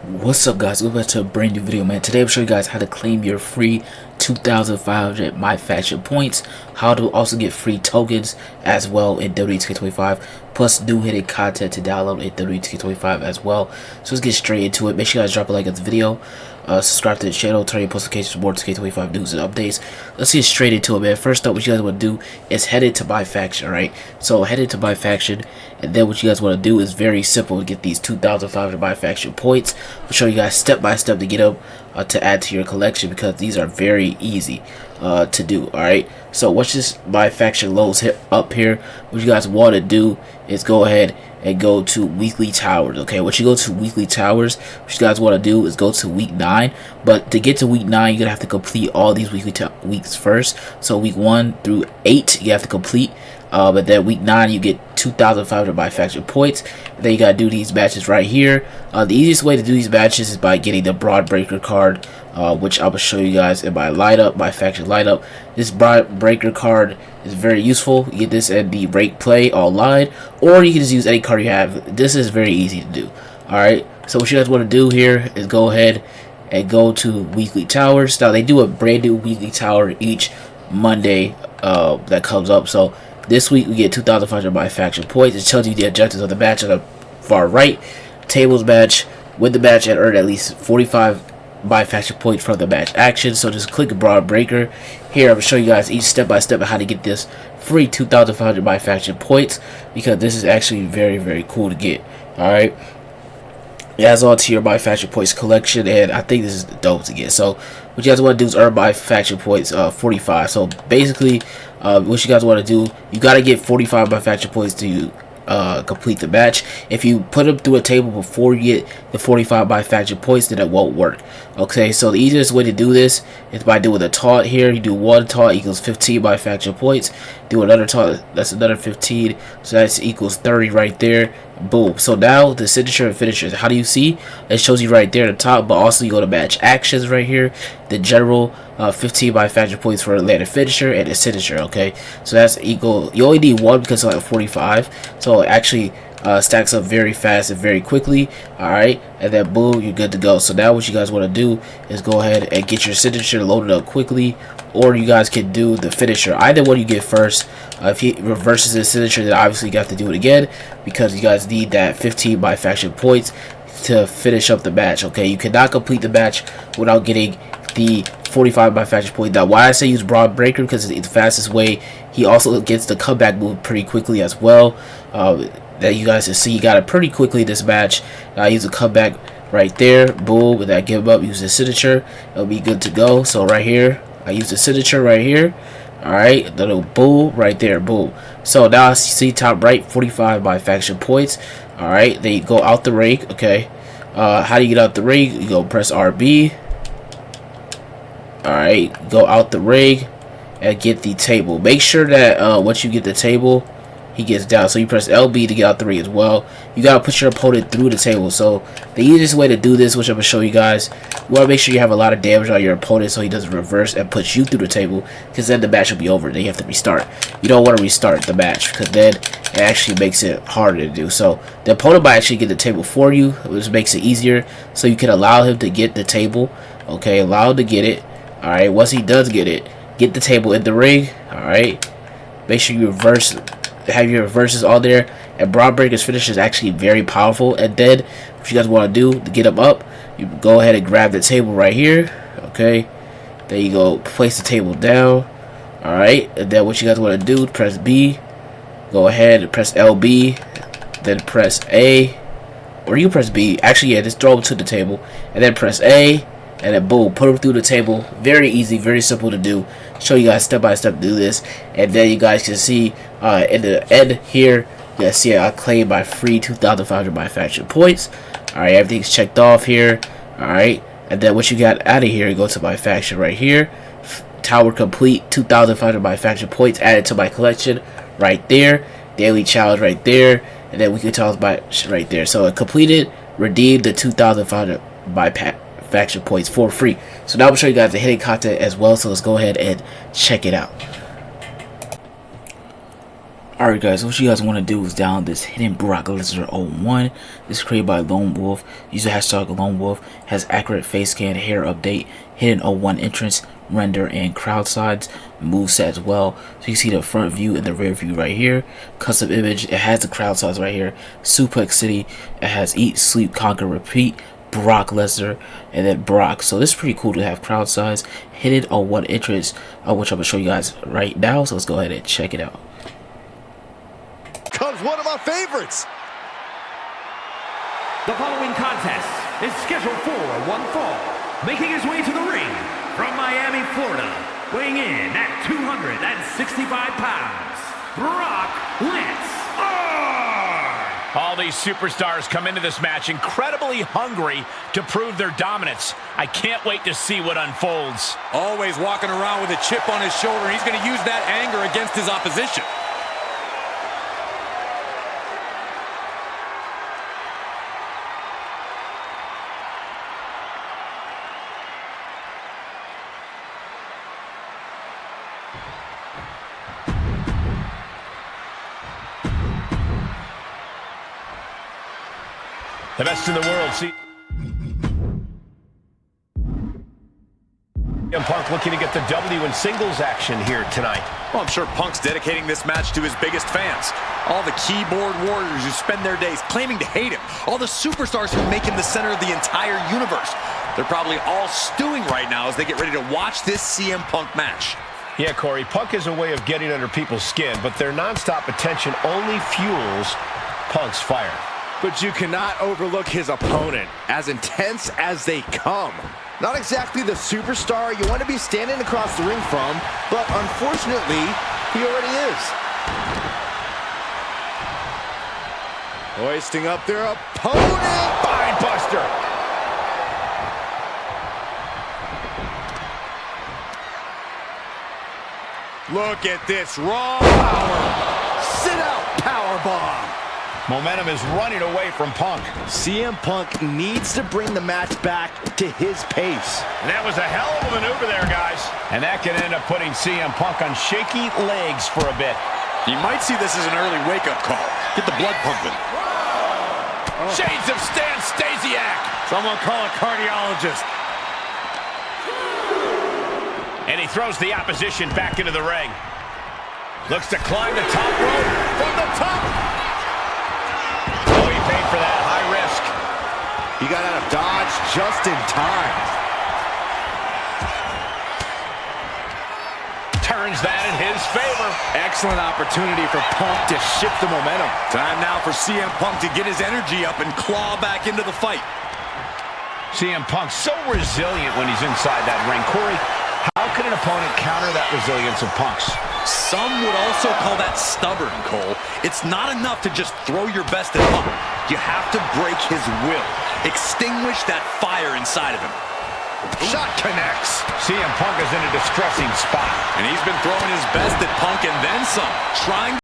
What's up, guys? Welcome back to a brand new video, man. Today I'm showing you guys how to claim your free 2,500 My Faction points, how to also get free tokens as well in WWE2K25, plus new hidden content to download in WWE2K25 as well. So let's get straight into it. Make sure you guys drop a like on this video, subscribe to the channel, turn your post notifications for more 2K25 news and updates. Let's get straight into it, man. First up, what you guys want to do is head into My Faction, right? So head into My Faction, and then what you guys want to do is very simple to get these 2,500 My Faction points. I'll show you guys step by step to get them to add to your collection, because these are very easy to do. Alright, so once this My Faction loads up here, what you guys want to do is go ahead and go to weekly towers. Okay, once you go to weekly towers, what you guys want to do is go to week 9. But to get to week 9, you're gonna have to complete all these weeks first. So week 1 through 8 you have to complete, but then week 9 you get 2,500 My Faction points. Then you gotta do these matches right here. The easiest way to do these matches is by getting the Broad Breaker card, which I will show you guys in my lineup, My Faction lineup. This Broad Breaker card is very useful. You get this in the Rake Play online, or you can just use any card you have. This is very easy to do. Alright, so what you guys want to do here is go ahead and go to weekly towers. Now they do a brand new weekly tower each Monday that comes up. So this week we get 2,500 My Faction points. It tells you the objectives of the match on the far right. Tables match, win the match and earn at least 45 My Faction points from the match action. So just click Broad Breaker. Here I'm going to show you guys each step by step of how to get this free 2,500 My Faction points, because this is actually very, very cool to get. Alright, it adds on to your My Faction points collection, and I think this is dope to get. So what you guys want to do is earn My Faction points 45. So basically what you guys want to do, you got to get 45 My Faction points to complete the match. If you put them through a table before you get the 45 My Faction points, then it won't work. Okay, so the easiest way to do this is by doing a taunt here. You do one taunt equals 15 My Faction points. Do another taunt, that's another 15, so that's equals 30 right there. Boom. So now the signature and finishers, how do you see? It shows you right there at the top, but also you go to match actions right here, the general 15 My Faction points for a landed finisher and a signature. Okay, so that's equal. You only need one because it's like 45, so it actually stacks up very fast and very quickly. Alright, and then boom, you're good to go. So now what you guys want to do is go ahead and get your signature loaded up quickly, or you guys can do the finisher. Either one you get first. If he reverses his signature, then obviously you have to do it again, because you guys need that 15 My Faction points to finish up the match. Okay, you cannot complete the match without getting the 45 My Faction points. Now why I say use Broad Breaker, because it's the fastest way. He also gets the comeback move pretty quickly as well. That you guys can see, you got it pretty quickly this match. Use a comeback right there, boom, with that give up, use the signature, it'll be good to go. So right here, I use the signature right here. Alright, the little boom right there, boom. So now I see top right, 45 My Faction points. Alright, then you go out the ring. Okay, how do you get out the ring? You go press RB. Alright, go out the ring and get the table. Make sure that once you get the table, he gets down. So you press LB to get out the ring as well. You gotta put your opponent through the table. So the easiest way to do this, which I'm gonna show you guys, you wanna make sure you have a lot of damage on your opponent so he doesn't reverse and put you through the table, because then the match will be over. Then you have to restart. You don't want to restart the match, because then it actually makes it harder to do. So the opponent might actually get the table for you, which makes it easier. So you can allow him to get the table. Okay, allow him to get it. Alright, once he does get it, get the table in the ring. Alright, make sure you reverse, have your reverses all there. And Broad Breaker's finish is actually very powerful. And then what you guys want to do to get him up, you go ahead and grab the table right here. Okay, there you go, place the table down. Alright, and then what you guys want to do, press B, go ahead and press LB, then press A, or you press B, actually yeah, just throw him to the table, and then press A, and then boom, put him through the table. Very easy, very simple to do. Show you guys step by step to do this, and then you guys can see in the end here, you guys see I claimed my free 2,500 My Faction points. Alright, everything's checked off here. Alright, and then what you got out of here, you go to My Faction right here. Tower complete, 2,500 My Faction points added to my collection right there. Daily challenge right there, and then weekly challenge right there. So it completed, redeemed the 2,500 My Faction points for free. So now I'm showing you guys the hidden content as well, so let's go ahead and check it out. Alright guys, what you guys want to do is download this hidden Brock Lesnar 01. This is created by Lone Wolf. Use the hashtag Lone Wolf. Has accurate face scan, hair update, hidden 01 entrance, render, and crowd sides, moveset as well. So you see the front view and the rear view right here. Custom image, it has the crowd size right here. Suplex City, it has Eat, Sleep, Conquer, Repeat, Brock Lesnar, and then Brock. So this is pretty cool to have crowd size, hidden 01 entrance, which I'm going to show you guys right now. So let's go ahead and check it out. Comes one of my favorites. The following contest is scheduled for one fall. Making his way to the ring from Miami, Florida, weighing in at 265 pounds, Brock Lesnar. All these superstars come into this match incredibly hungry to prove their dominance. I can't wait to see what unfolds. Always walking around with a chip on his shoulder, and he's going to use that anger against his opposition. The best in the world. See, Punk looking to get the W in singles action here tonight. Well, I'm sure Punk's dedicating this match to his biggest fans. All the keyboard warriors who spend their days claiming to hate him. All the superstars who make him the center of the entire universe. They're probably all stewing right now as they get ready to watch this CM Punk match. Yeah, Corey, Punk is a way of getting under people's skin, but their nonstop attention only fuels Punk's fire. But you cannot overlook his opponent, as intense as they come. Not exactly the superstar you want to be standing across the ring from, but unfortunately, he already is. Hoisting up their opponent. Spine buster. Look at this raw power. Sit out powerbomb. Momentum is running away from Punk. CM Punk needs to bring the match back to his pace. And that was a hell of a maneuver there, guys. And that can end up putting CM Punk on shaky legs for a bit. You might see this as an early wake-up call. Get the blood pumping. Shades of Stan Stasiak. Someone call a cardiologist. And he throws the opposition back into the ring. Looks to climb the top rope from the top. Oh, he paid for that. High risk. He got out of dodge just in time. Turns that in his favor. Excellent opportunity for Punk to shift the momentum. Time now for CM Punk to get his energy up and claw back into the fight. CM Punk so resilient when he's inside that ring. Corey, how can an opponent counter that resilience of Punk's? Some would also call that stubborn, Cole. It's not enough to just throw your best at Punk. You have to break his will. Extinguish that fire inside of him. Shot connects. CM Punk is in a distressing spot. And he's been throwing his best at Punk and then some, trying